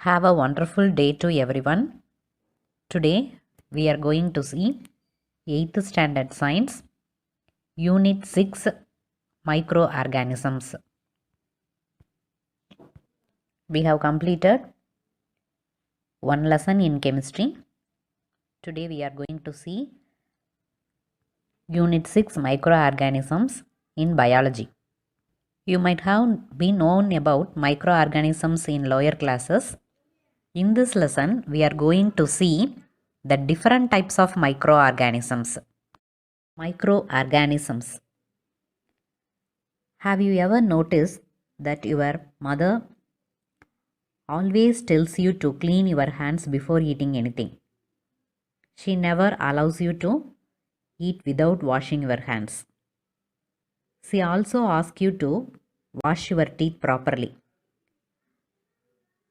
Have a wonderful day to everyone. Today we are going to see 8th standard science unit 6 microorganisms. We have completed one lesson in chemistry. Today we are going to see unit 6 microorganisms in biology. You might have been known about microorganisms in lower classes. In this lesson, we are going to see the different types of microorganisms. Microorganisms. Have you ever noticed that your mother always tells you to clean your hands before eating anything? She never allows you to eat without washing your hands. She also asks you to wash your teeth properly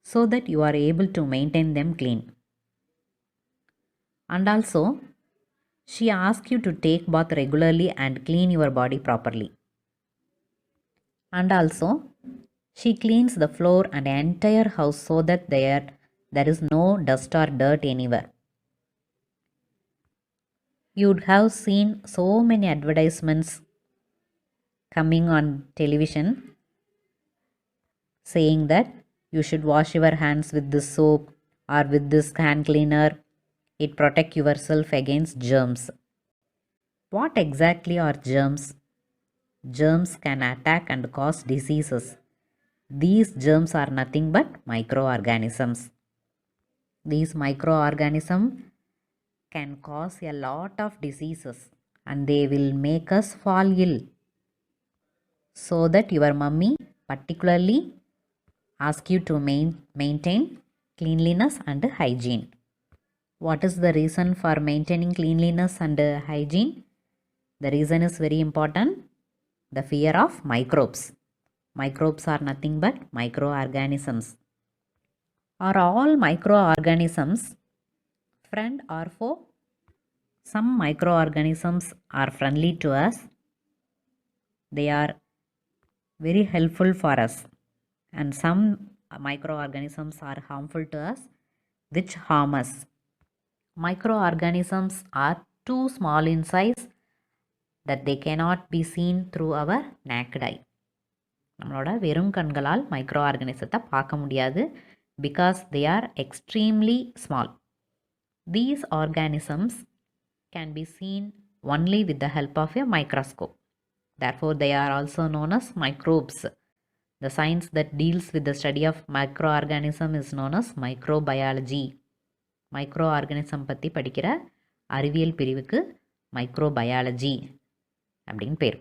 so that you are able to maintain them clean. And also, she asks you to take bath regularly and clean your body properly. And also, she cleans the floor and the entire house so that there is no dust or dirt anywhere. You'd have seen so many advertisements coming on television saying that you should wash your hands with this soap or with this hand cleaner. It protects yourself against germs. What exactly are germs? Germs can attack and cause diseases. These germs are nothing but microorganisms. These microorganisms can cause a lot of diseases and they will make us fall ill. So that your mummy particularly asks you to maintain cleanliness and hygiene. What is the reason for maintaining cleanliness and hygiene? The reason is very important. The fear of microbes. Microbes are nothing but microorganisms. Are all microorganisms friend or foe? Some microorganisms are friendly to us. They are very helpful for us. And some microorganisms are harmful to us, which harm us. Microorganisms are too small in size that they cannot be seen through our naked eye. நம்மளோட வெறும் கண்களால் micro ஆர்கானிசத்தை பார்க்க முடியாது because they are extremely small. These organisms can be seen only with the help of a microscope. Therefore, they are also known as microbes. The science that deals with the study of microorganism is known as microbiology. Microorganism பற்றி படிக்கிற அறிவியல் பிரிவுக்கு microbiology அப்படின்னு பேர்.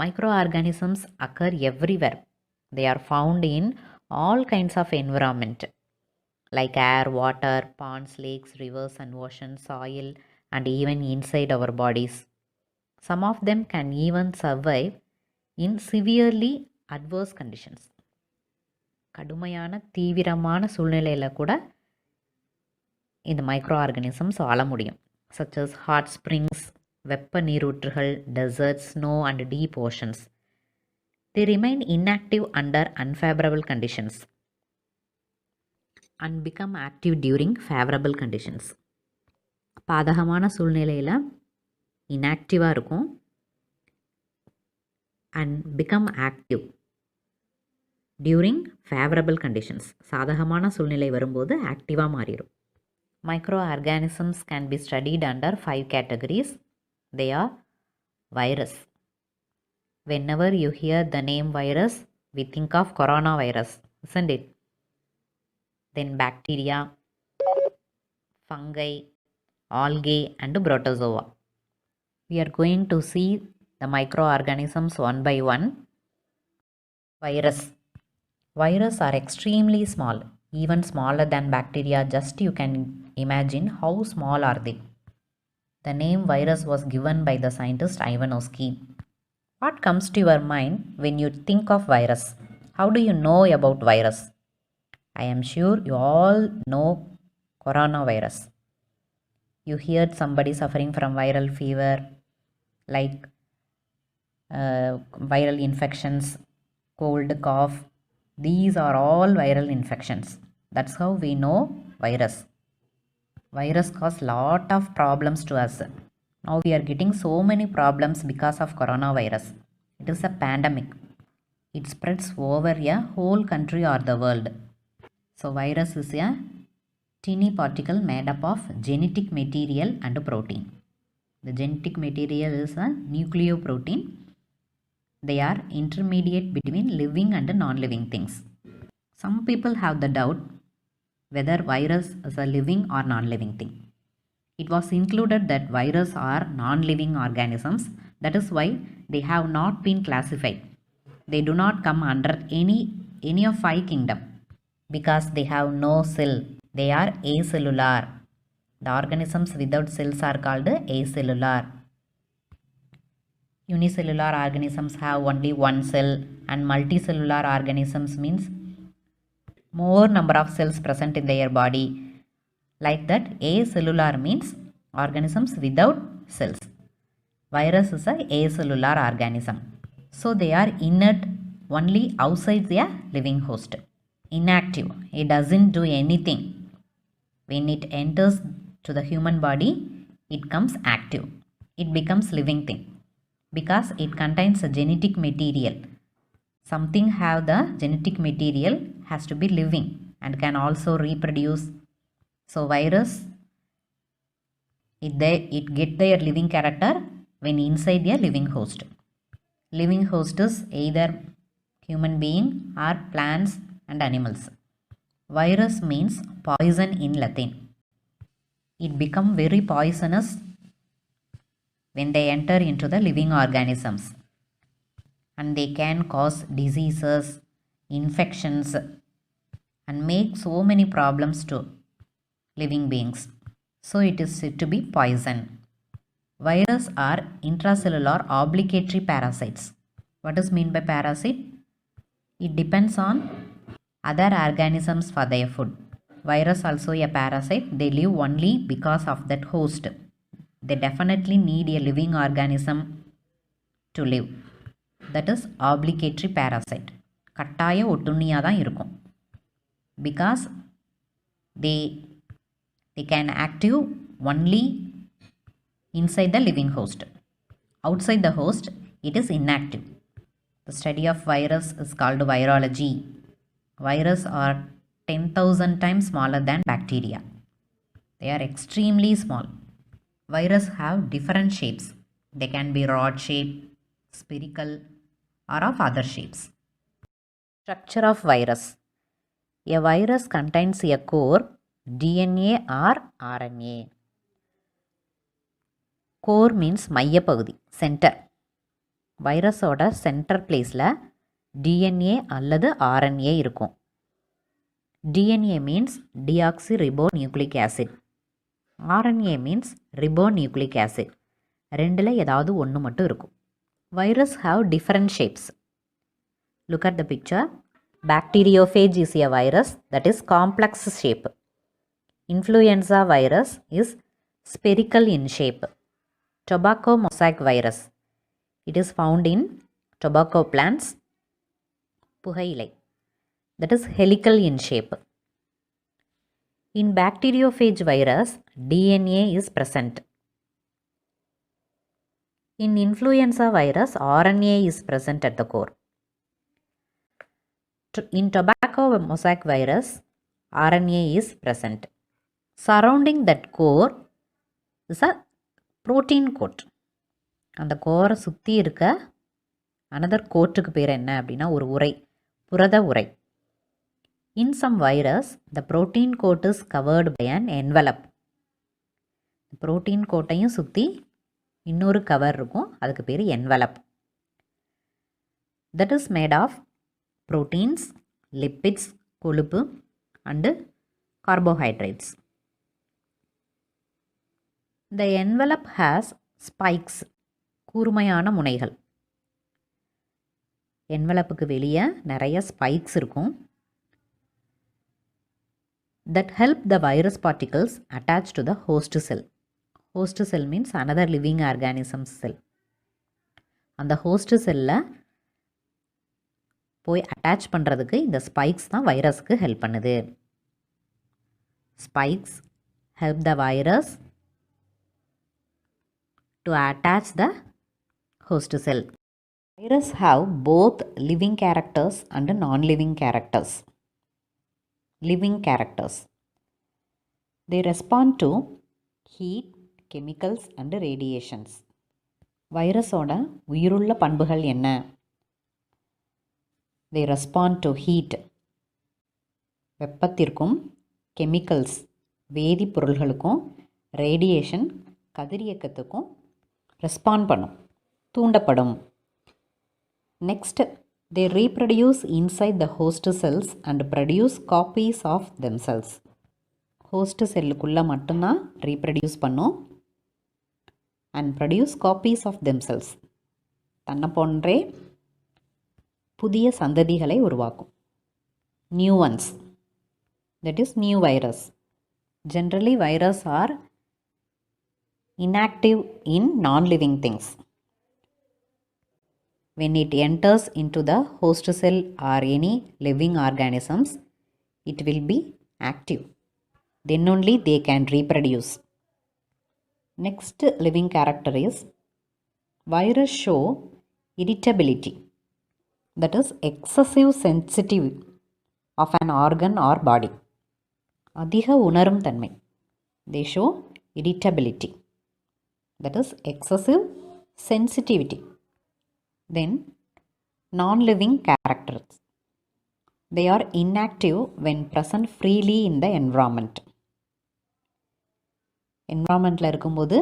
Microorganisms occur everywhere. They are found in all kinds of environment like air, water, ponds, lakes, rivers and oceans, soil and even inside our bodies. Some of them can even survive in severely adverse conditions. கடுமையான தீவிரமான சூழ்நிலையில் கூட இந்த micro organisms வாழ முடியும். such as hot springs, வெப்ப நீரூற்றுகள், deserts, snow and deep oceans. They remain inactive under unfavorable conditions and become active during favorable conditions. பாதகமான சூழ்நிலையில் இன்ஆக்டிவாக இருக்கும் and become active during favorable conditions. சாதகமான சூழ்நிலை வரும்போது ஆக்டிவாக மாறிடும். Microorganisms can be studied under 5 categories. They are virus. Whenever you hear the name virus, we think of coronavirus, isn't it? Then bacteria, fungi, algae and protozoa. We are going to see the microorganisms one by one. Virus. Viruses are extremely small, even smaller than bacteria. Just you can imagine how small are they. The name virus was given by the scientist Ivanovsky. What comes to your mind when you think of virus? How do you know about virus? I am sure you all know coronavirus. You heard somebody suffering from viral fever, like viral infections, cold, cough, These are all viral infections. That's how we know virus. Virus cause lot of problems to us. Now we are getting so many problems because of coronavirus. It is a pandemic. It spreads over a whole country or the world. So virus is a teeny particle made up of genetic material and protein. The genetic material is a nucleoprotein. They are intermediate between living and non-living things. Some people have the doubt whether virus is a living or non-living thing. It was included that viruses are non-living organisms. That is why they have not been classified. They do not come under any of five kingdom because they have no cell. They are acellular. The organisms without cells are called acellular. Unicellular organisms have only one cell, and multicellular organisms means more number of cells present in their body. Like that, acellular means organisms without cells. Virus is a acellular organism. So they are inert only outside the living host. Inactive. It doesn't do anything. When it enters to the human body, it comes active. It becomes living thing because it contains a genetic material. Something have the genetic material has to be living and can also reproduce. So virus, it get their living character when inside a living host. Living host is either human being or plants and animals. Virus means poison in Latin. It become very poisonous when they enter into the living organisms, and they can cause diseases, infections, and make so many problems to living beings. So it is said to be poison. Viruses are intracellular obligatory parasites. What is meant by parasite? It depends on other organisms for their food. Virus also a parasite. They live only because of that host. They definitely need a living organism to live. That is obligatory parasite. கட்டாய ஒட்டுண்ணியாக தான் இருக்கும். Because they can active only inside the living host. Outside the host, it is inactive. The study of virus is called virology. Viruses are 10,000 times smaller than bacteria. They are extremely small. Viruses have different shapes. They can be rod shape, spherical, or of other shapes. Structure of virus. A virus contains a core, DNA or RNA. Core means மையப்பகுதி, center. வைரஸோட centre பிளேஸில் DNA அல்லது RNA இருக்கும். DNA means deoxyribonucleic acid. RNA means ribonucleic acid. ரெண்டில் ஏதாவது ஒன்று மட்டும் இருக்கும். Virus have different shapes. Look at the picture. Bacteriophage is a virus that is complex shape. Influenza virus is spherical in shape. Tobacco mosaic virus. It is found in tobacco plants. புகையிலை. That is helical in shape. In bacteriophage virus, DNA is present. In influenza virus, RNA is present at the core. In tobacco mosaic virus, RNA is present. Surrounding that core is a protein coat. அந்த கோரை சுற்றி இருக்க another கோட்டுக்கு பேர் என்ன அப்படின்னா ஒரு உரை, புரத உரை. In some virus the protein coat is covered by an envelope. Protein கோட்டையும் சுற்றி இன்னொரு கவர் இருக்கும், அதுக்கு பேர் envelope. That is made of proteins, lipids கொழுப்பு and carbohydrates. The envelope has spikes, கூர்மையான முனைகள். என்வலப்புக்கு வெளியே நிறைய ஸ்பைக்ஸ் இருக்கும். That help the virus particles attach to the host cell. Host cell means another living organisms cell. அந்த host செல்லில் போய் அட்டாச் பண்ணுறதுக்கு இந்த ஸ்பைக்ஸ் தான் வைரஸ்க்கு ஹெல்ப் பண்ணுது. Spikes help the virus to attach the host cell. Virus have both living characters and non-living characters. Living characters. They respond to heat, chemicals and radiations. வைரஸோட உயிருள்ள பண்புகள் என்ன? They respond to heat. வெப்பத்திற்கும் chemicals வேதிப்பொருள்களுக்கும் radiation கதிரியக்கத்துக்கும் respond பண்ணும், தூண்டப்படும். Next, they reproduce inside the host cells and produce copies of themselves. host செல்லுக்குள்ளே மட்டும்தான் ரீப்ரடியூஸ் பண்ணும் and produce copies of themselves. தன்னை போன்றே புதிய சந்ததிகளை உருவாக்கும். New ones. That is new virus. Generally, virus are inactive in non-living things. When it enters into the host cell or any living organisms, it will be active. Then only they can reproduce. Next living character is virus show irritability. That is excessive sensitivity of an organ or body. அதிக உணரும் தன்மை. They show irritability. That is excessive sensitivity. Then non-living characters. They are inactive when present freely in the environment. என்விரான்மெண்ட்டில் இருக்கும்போது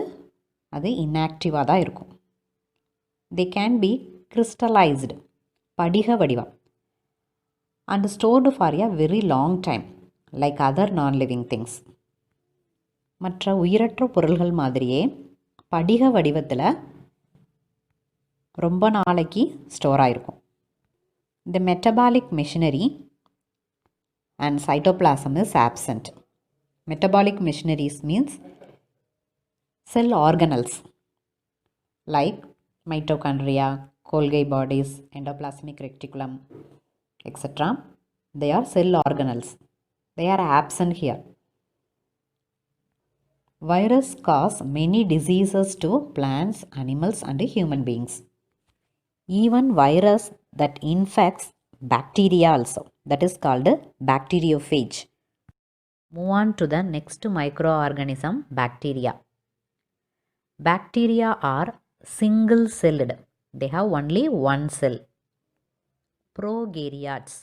அது இன்ஆக்டிவாக தான் இருக்கும். They can be crystallized, படிக வடிவம், and stored for a very long time like other non-living things. மற்ற உயிரற்ற பொருள்கள் மாதிரியே படிக வடிவத்தில் ரொம்ப நாளைக்கு ஸ்டோர் ஆகிருக்கும். The metabolic machinery and cytoplasm is absent. Metabolic machineries means cell organelles like mitochondria, Golgi bodies, endoplasmic reticulum, etc. They are cell organelles. They are absent here. Virus cause many diseases to plants, animals and human beings. Even virus that infects bacteria also, that is called bacteriophage. Move on to the next microorganism, bacteria. Bacteria are single celled. They have only one cell. Prokaryotes.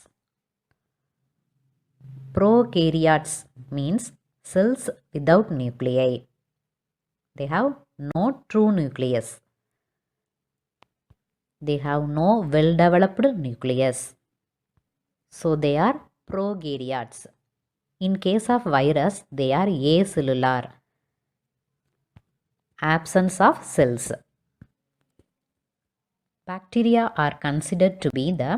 Prokaryotes means cells without nuclei. They have no true nucleus. They have no well-developed nucleus. So they are prokaryotes. In case of virus, they are acellular. Absence of cells. Bacteria are considered to be the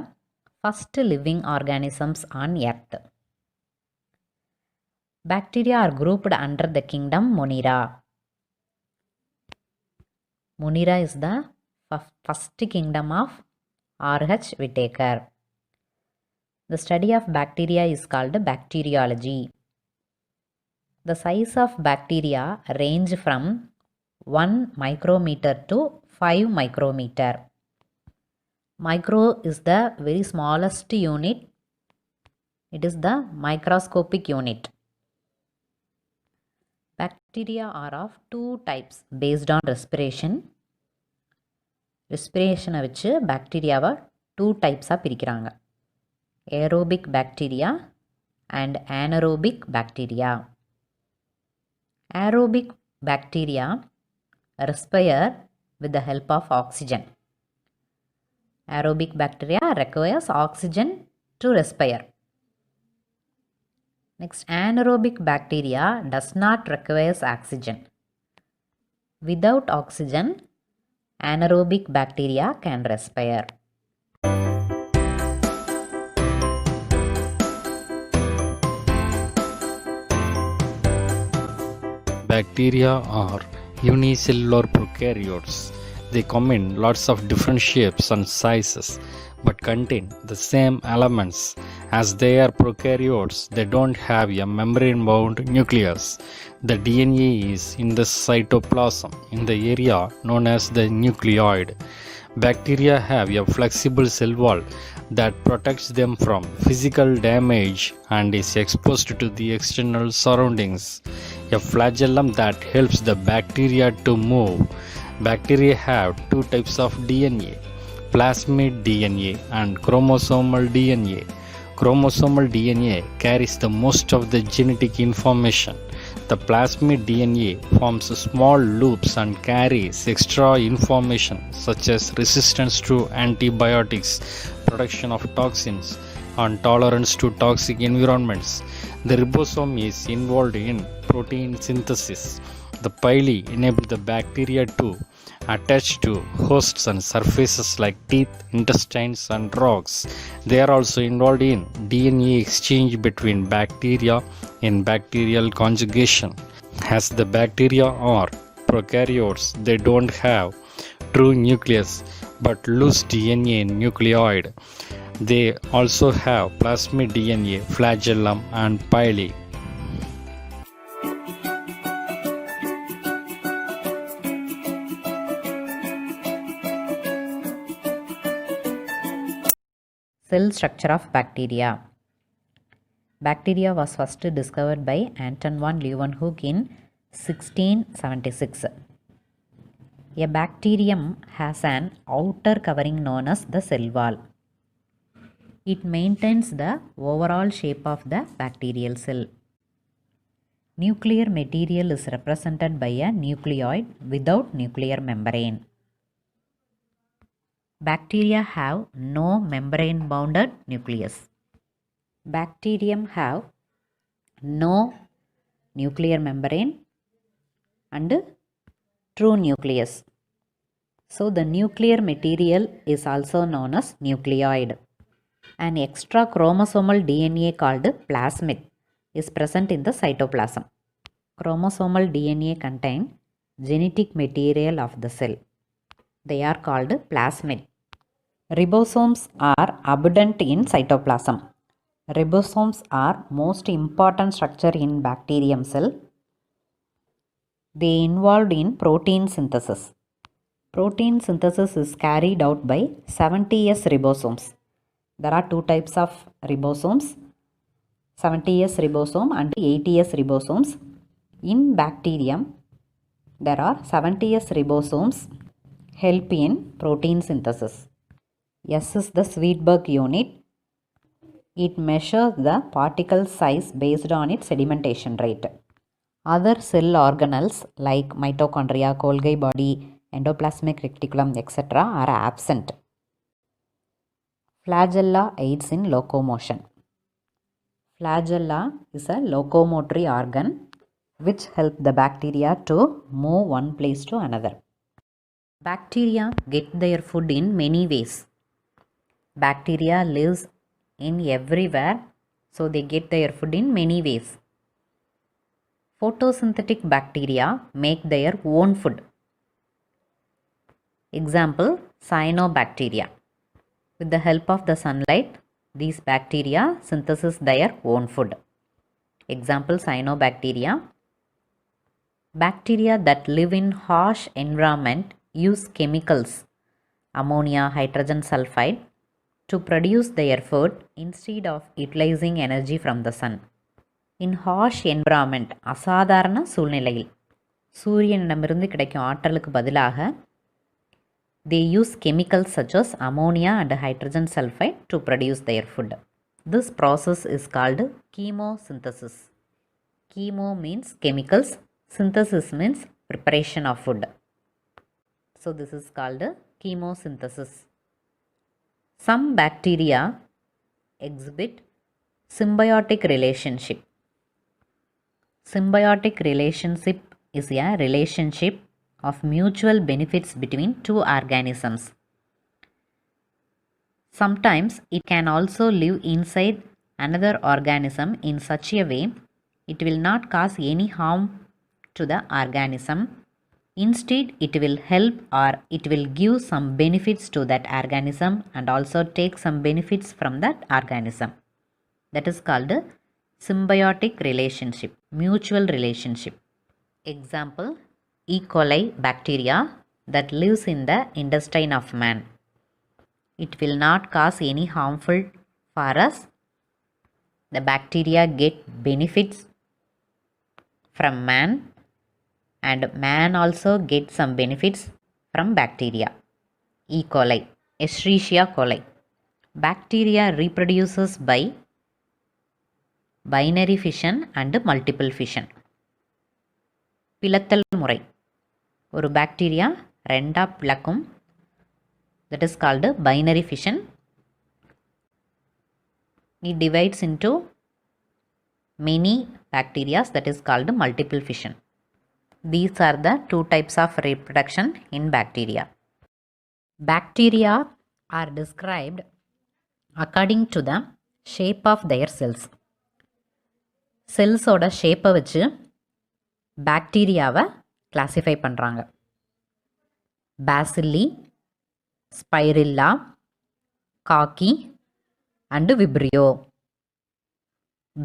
first living organisms on earth. Bacteria are grouped under the kingdom Monera. Monera is the first kingdom of R.H. Whitaker. The study of bacteria is called bacteriology. The size of bacteria range from 1 micrometer to 5 micrometer. Micro is the very smallest unit. It is the microscopic unit. Bacteria are of two types based on respiration. Respiration வச்சு பாக்டீரியாவை 2 டைப்ஸாக பிரிக்கிறாங்க. Aerobic bacteria and anaerobic bacteria. Aerobic bacteria respire with the help of oxygen. Aerobic bacteria requires oxygen to respire. Next, anaerobic bacteria does not require oxygen. Without oxygen, anaerobic bacteria can respire. Bacteria are unicellular prokaryotes. They come in lots of different shapes and sizes. but contain the same elements. As they are prokaryotes, they don't have a membrane bound nucleus. The DNA is in the cytoplasm, in the area known as the nucleoid. Bacteria have a flexible cell wall that protects them from physical damage and is exposed to the external surroundings. A flagellum that helps the bacteria to move. Bacteria have two types of DNA: plasmid DNA and chromosomal DNA. Chromosomal DNA carries the most of the genetic information. The plasmid DNA forms small loops and carries extra information such as resistance to antibiotics, production of toxins, and tolerance to toxic environments. The ribosome is involved in protein synthesis. The pili enable the bacteria to attach to hosts and surfaces like teeth, intestines, and rocks. They are also involved in DNA exchange between bacteria in bacterial conjugation. As the bacteria are prokaryotes, they don't have true nucleus but loose DNA nucleoid. They also have plasmid DNA, flagellum, and pili. Cell structure of bacteria. Bacteria was first discovered by Anton van Leeuwenhoek in 1676. A bacterium has an outer covering known as the cell wall. It maintains the overall shape of the bacterial cell. Nuclear material is represented by a nucleoid without nuclear membrane. Bacteria have no membrane bounded nucleus. Bacterium have no nuclear membrane and true nucleus. So the nuclear material is also known as nucleoid. An extra chromosomal DNA called plasmid is present in the cytoplasm. Chromosomal DNA contain genetic material of the cell. They are called plasmid. Ribosomes are abundant in cytoplasm. Ribosomes are most important structure in bacterium cell. They involved in protein synthesis. Protein synthesis is carried out by 70S ribosomes. There are two types of ribosomes, 70S ribosome and 80S ribosomes. In bacterium, there are 70S ribosomes help in protein synthesis. S is the Svedberg unit. It measures the particle size based on its sedimentation rate. Other cell organelles like mitochondria, Golgi body, endoplasmic reticulum, etc. are absent. Flagella aids in locomotion. Flagella is a locomotory organ which help the bacteria to move one place to another. Bacteria get their food in many ways. Bacteria lives in everywhere, so they get their food in many ways. Photosynthetic bacteria make their own food. Example, cyanobacteria. With the help of the sunlight, these bacteria synthesize their own food. Example, cyanobacteria. Bacteria that live in harsh environment use chemicals, ammonia, hydrogen sulfide, to produce their food instead of utilizing energy from the sun. In harsh environment, அசாதாரண சூழ்நிலையில் சூரியனிடமிருந்து கிடைக்கும் ஆற்றலுக்கு பதிலாக they use chemicals such as ammonia and hydrogen sulfide to produce their food. This process is called chemosynthesis. Chemo means chemicals, synthesis means preparation of food. So this is called chemosynthesis. Some bacteria exhibit symbiotic relationship. Symbiotic relationship is a relationship of mutual benefits between two organisms. Sometimes it can also live inside another organism in such a way it will not cause any harm to the organism Instead, it will help or it will give some benefits to that organism and also take some benefits from that organism. That is called a symbiotic relationship, mutual relationship. Example, E. coli bacteria that lives in the intestine of man. It will not cause any harmful for us. The bacteria get benefits from man and man also gets some benefits from bacteria. E. coli, Escherichia coli. Bacteria reproduces by binary fission and multiple fission. பிளத்தல் முறை, ஒரு bacteria ரெண்டா பிளக்கும், that is called binary fission. It divides into many bacteria, that is called multiple fission. These are the two types of reproduction in bacteria. Bacteria are described according to the shape of their cells. செல்ஸோட ஷேப்பை வச்சு பாக்டீரியாவை classify பண்ணுறாங்க. பேசில்லி, ஸ்பைரில்லா, காக்கி and vibrio.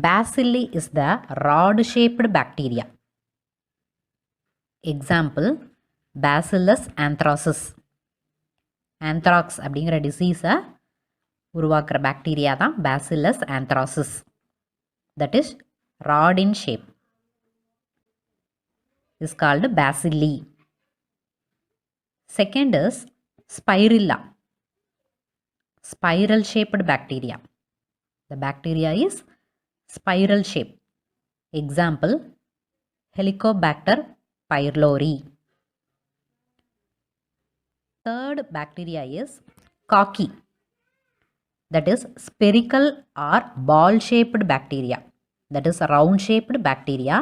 Bacilli is the rod-shaped bacteria. Example, Bacillus anthracis. Anthrax அப்படிங்கிற டிசீஸை உருவாக்குற bacteria தான் Bacillus anthracis. That is rod in shape. Is called bacilli. Second is spirilla. Spiral shaped bacteria. The bacteria is spiral shape. Example, Helicobacter pylori. Third bacteria is cocky. That is spherical or ball shaped bacteria. That is round shaped bacteria.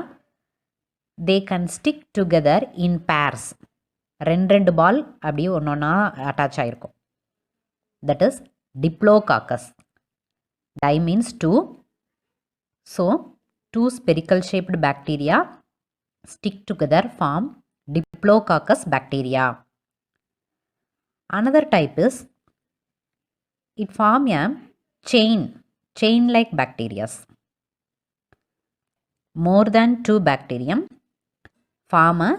They can stick together in pairs. ரெண்டு பால் அப்படியே ஒன்றா attach ஆகிருக்கும். That is Diplococcus. Di means two. So, two spherical shaped bacteria stick together form Diplococcus bacteria. Another type is, it form a chain like bacteria. More than two bacterium form a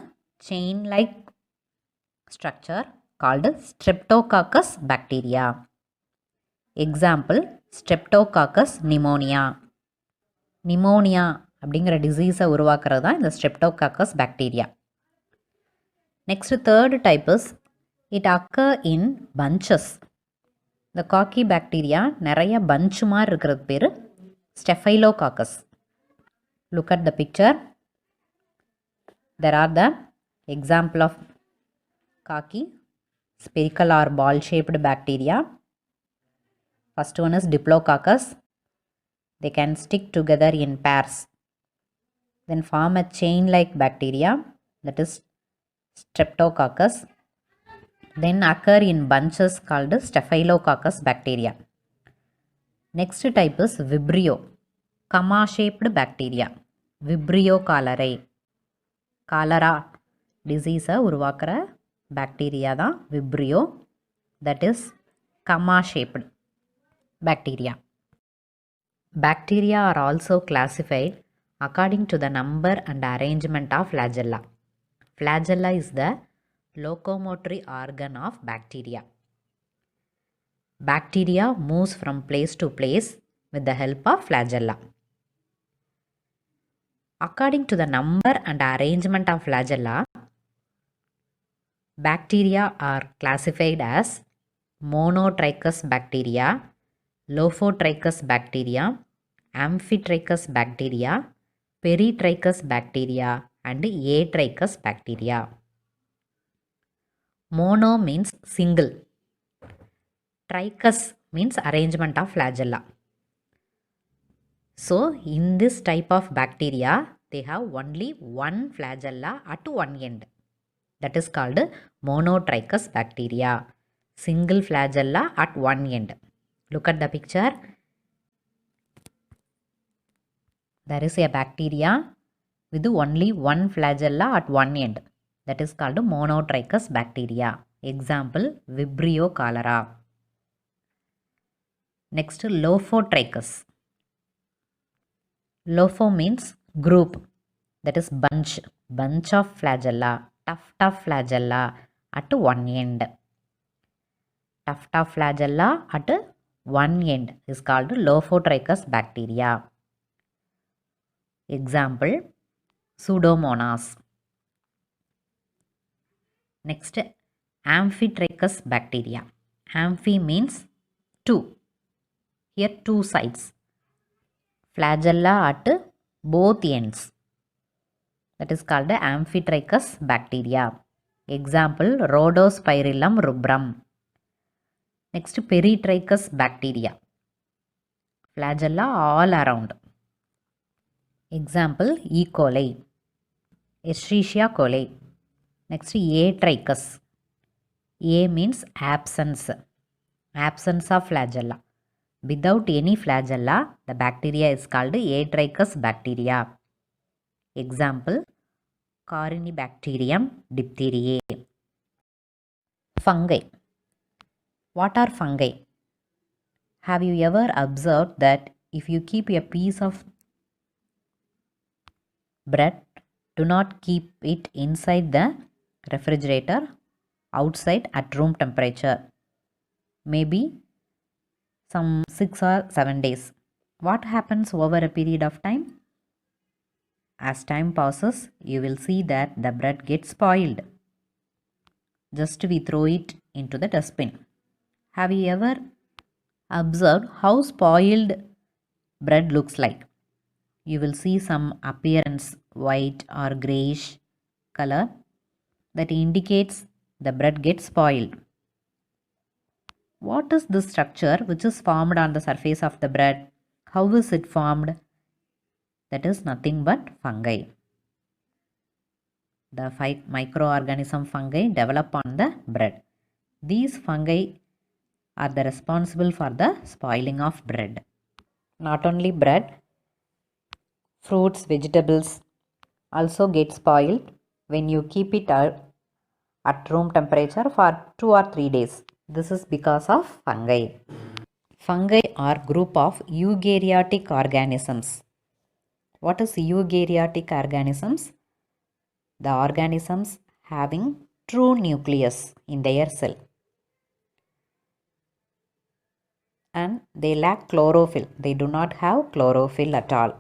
chain like structure called Streptococcus bacteria. Example, Streptococcus pneumonia. Pneumonia அப்படிங்கிற டிசீஸை உருவாக்குறது தான் இந்த Streptococcus bacteria. Next, third type is, it occur in bunches. இந்த காக்கி bacteria நிறைய punch மாதிரி இருக்கிறது பேர் Staphylococcus. Look at the picture. There are the example of cocky, spherical or ball shaped bacteria. First one is Diplococcus. They can stick together in pairs. Then form a chain like bacteria, that is Streptococcus. Then occur in bunches called Staphylococcus bacteria. Next type is Vibrio, comma shaped bacteria. Vibrio cholerae. Cholera disease உருவாக்குற bacteria தான் Vibrio, that is comma shaped bacteria. Bacteria are also classified according to the number and arrangement of flagella. Flagella is the locomotory organ of bacteria. Bacteria moves from place to place with the help of flagella. According to the number and arrangement of flagella, bacteria are classified as monotrichous bacteria, Lophotrichous bacteria, Amphitrichous bacteria, Peritrichous bacteria and Atrichous bacteria. Mono means single. Trichous means arrangement of flagella. So, in this type of bacteria, they have only one flagella at one end. That is called monotrichous bacteria. Single flagella at one end. Look at the picture. There is a bacteria with only one flagella at one end. that is called monotrichous bacteria. Example, Vibrio cholera. Next, Lophotrichus. Lopho means group, that is bunch of flagella, tuft of flagella at one end. Tuft of flagella at one end is called Lophotrichus bacteria. Example, Pseudomonas. Next, Amphitrichus bacteria. Amphi means two. Here two sides. Flagella at both ends. That is called Amphitrichus bacteria. Example, Rhodospirillum rubrum. Next, Peritrichus bacteria. Flagella all around. Example, E. coli, Escherichia coli. Next, Atrichus. A means absence of flagella. Without any flagella, the bacteria is called Atrichus bacteria. Example, Corynebacterium diphtheriae. Fungi. What are fungi? Have you ever observed that if you keep a piece of bread, do not keep it inside the refrigerator, outside at room temperature, maybe some 6 or 7 days. What happens over a period of time? As time passes, you will see that the bread gets spoiled. Just we throw it into the dustbin. Have you ever observed how spoiled bread looks like? You will see some appearance white or grayish color that indicates the bread gets spoiled. What is the structure which is formed on the surface of the bread? How is it formed? That is nothing but fungi. The microorganism fungi develop on the bread. These fungi are the responsible for the spoiling of bread. Not only bread, fruits, vegetables also get spoiled when you keep it at room temperature for 2 or 3 days. This is because of fungi. Fungi are group of eukaryotic organisms. What is eukaryotic organisms? The organisms having true nucleus in their cell. And they lack chlorophyll. They do not have chlorophyll at all.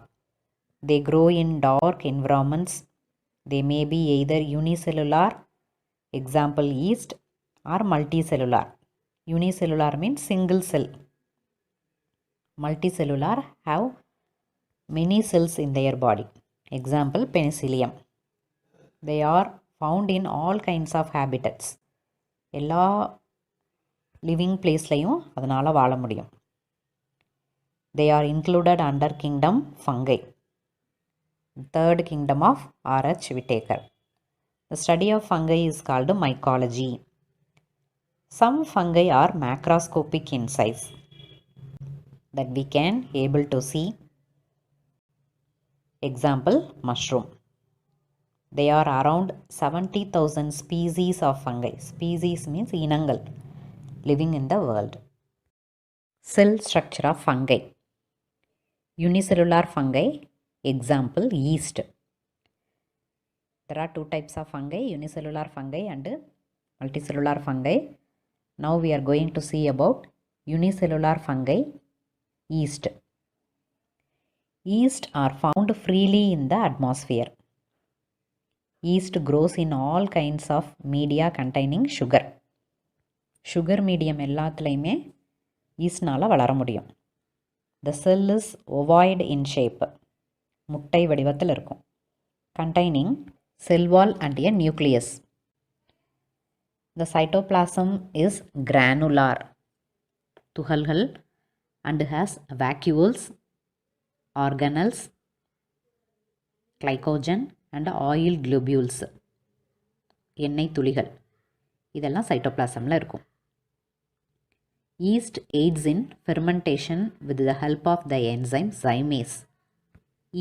They grow in dark environments. They may be either unicellular, example yeast, or multicellular. Unicellular means single cell. Multicellular have many cells in their body. Example, penicillium. They are found in all kinds of habitats. எல்லா living பிளேஸ்லையும் அதனால் வாழ முடியும். They are included under kingdom fungi. Third kingdom of R.H. Whitaker. The study of fungi is called mycology. Some fungi are macroscopic in size that we can able to see. Example, mushroom. They are around 70,000 species of fungi. Species means inangal living in the world. Cell structure of fungi. Unicellular fungi. Example, yeast. There are two types of fungi, unicellular fungi and multicellular fungi. Now we are going to see about unicellular fungi, yeast. Yeast are found freely in the atmosphere. Yeast grows in all kinds of media containing sugar. Sugar medium எல்லாத்துலேயுமே ஈஸ்ட்னால் வளர முடியும். The cell is ovoid in shape. முட்டை வடிவத்தில் இருக்கும். Containing cell wall and a nucleus. The cytoplasm is granular, துகள்கள், and has vacuoles, organelles, glycogen and oil globules. எண்ணெய் துளிகள் இதெல்லாம் சைட்டோபிளாசமில் இருக்கும். Yeast aids in fermentation with the help of the enzyme zymase.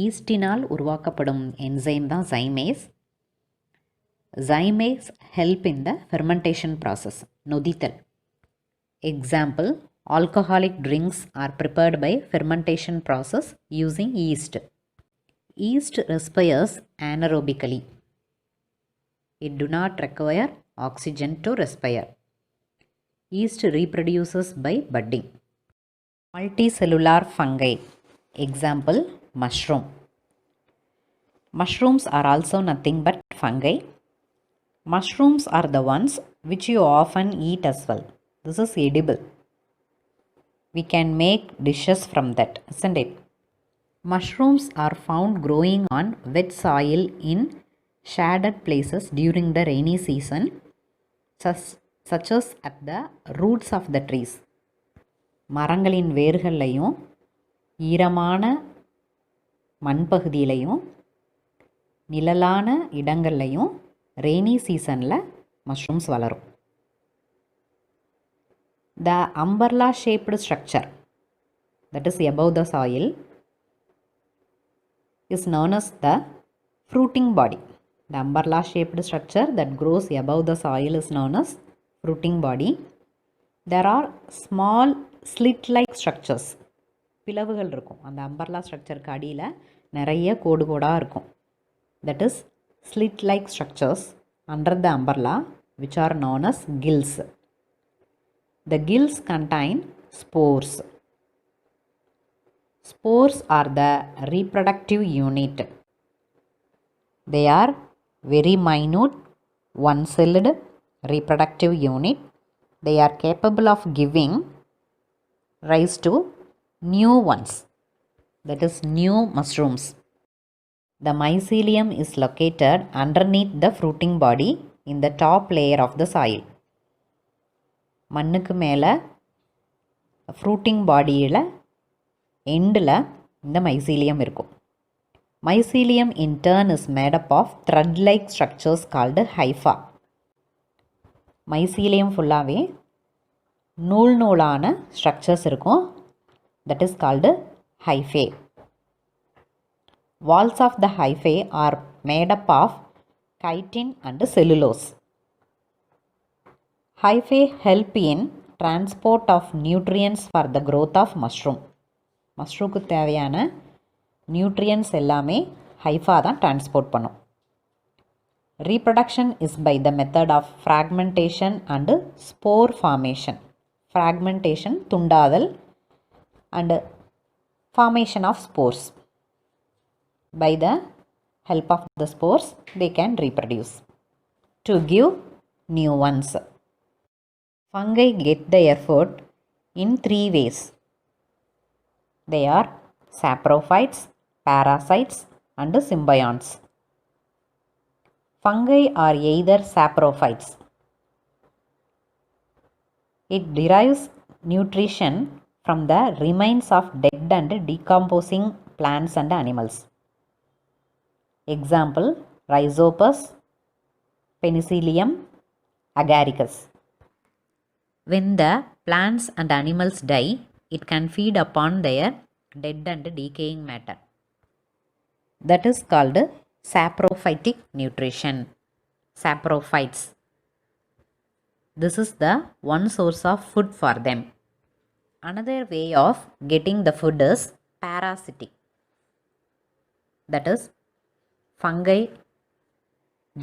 ஈஸ்டினால் உருவாக்கப்படும் enzyme தான் zymase. Zymes help in the fermentation process. Nodithal. Example, alcoholic drinks are prepared by fermentation process using yeast. Yeast respires anaerobically. It do not require oxygen to respire. Yeast reproduces by budding. Multicellular fungi. Example, mushroom. Mushrooms are also nothing but fungi. Mushrooms are the ones which you often eat as well. This is edible. We can make dishes from that, isn't it? Mushrooms are found growing on wet soil in shaded places during the rainy season, such as at the roots of the trees. மரங்களின் வேர்கள்லையும் ஈரமான மண்பகுதியிலையும் நிழலான இடங்கள்லையும் rainy சீசனில் mushrooms வளரும். The umbrella shaped structure that is above the soil is known as the fruiting body. The umbrella shaped structure that grows above the soil is known as fruiting body. There are small slit like structures. பிளவுகள் இருக்கும். அந்த umbrella structureக்கு அடியில் நிறைய கோடு கோடாக இருக்கும். That is slit like structures under the umbrella which are known as gills. The gills contain spores. Spores are the reproductive unit. They are very minute, one-celled reproductive unit. They are capable of giving rise to new ones, that is new mushrooms. The mycelium is located underneath the fruiting body in the top layer of the soil. மண்ணுக்கு மேலே fruiting பாடியில் எண்டில் இந்த mycelium இருக்கும். Mycelium in turn is made up of thread like structures called hypha. Mycelium ஃபுல்லாகவே நூல் நூலான structures இருக்கும். That is called hyphae. Walls of the hyphae are made up of chitin and cellulose. Hyphae help in transport of nutrients for the growth of mushroom. மஷ்ரூமுக்கு தேவையான nutrients எல்லாமே Haifa தான் transport பண்ணும். Reproduction is by the method of fragmentation and spore formation. Fragmentation துண்டாதல் and formation of spores. By the help of the spores, they can reproduce to give new ones. Fungi get their food in three ways. They are saprophytes, parasites, and symbionts. Fungi are either saprophytes. It derives nutrition from the remains of dead and decomposing plants and animals. Example, Rhizopus, Penicillium, Agaricus. When the plants and animals die, it can feed upon their dead and decaying matter. That is called saprophytic nutrition. Saprophytes. This is the one source of food for them. Another way of getting the food is parasitic. That is, fungi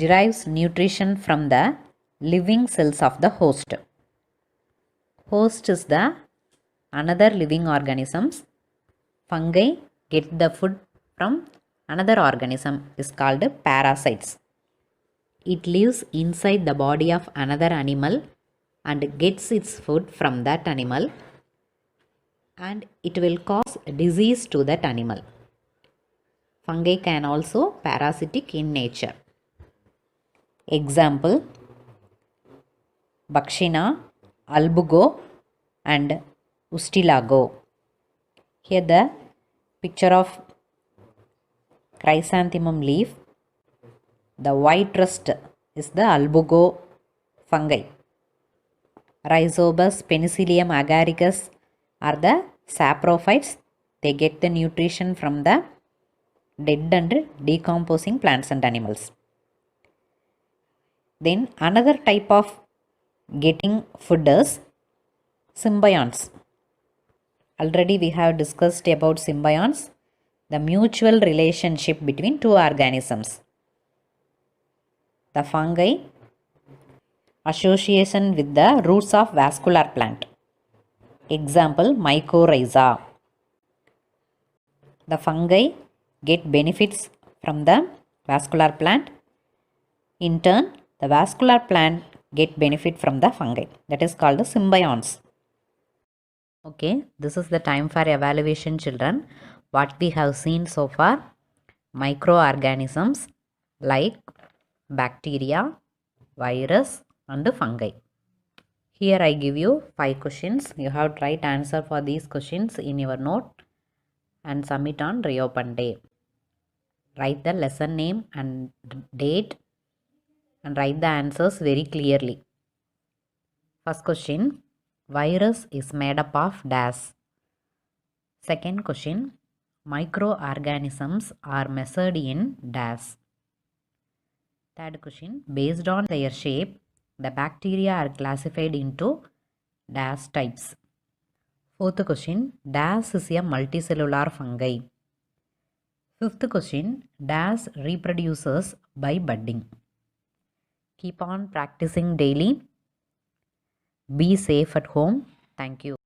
derives nutrition from the living cells of the host. Host is the another living organisms. Fungi get the food from another organism is called parasites. It lives inside the body of another animal and gets its food from that animal, and it will cause disease to that animal. Fungi can also parasitic in nature. Example, Bacchina, Albugo and Ustilago. Here the picture of chrysanthemum leaf. The white rust is the Albugo fungi. Rhizobus, Penicillium, Agaricus are the saprophytes. They get the nutrition from the dead and decomposing plants and animals. Then another type of getting food is symbionts. Already we have discussed about symbionts, the mutual relationship between two organisms. The fungi, association with the roots of vascular plant. Example, mycorrhiza. The fungi get benefits from the vascular plant. In turn, the vascular plant get benefit from the fungi. That is called the symbionts. Okay, this is the time for evaluation, children. What we have seen so far: microorganisms like bacteria, virus and fungi. Here I give you 5 questions. You have to write answer for these questions in your note and submit on reopen day. Write the lesson name and date and write the answers very clearly. First question, virus is made up of dash. Second question, microorganisms are measured in dash. Third question, based on their shape, the bacteria are classified into dash types. Fourth question, dash is a multicellular fungi. Fifth question, dash reproduces by budding. Keep on practicing daily. Be safe at home. Thank you.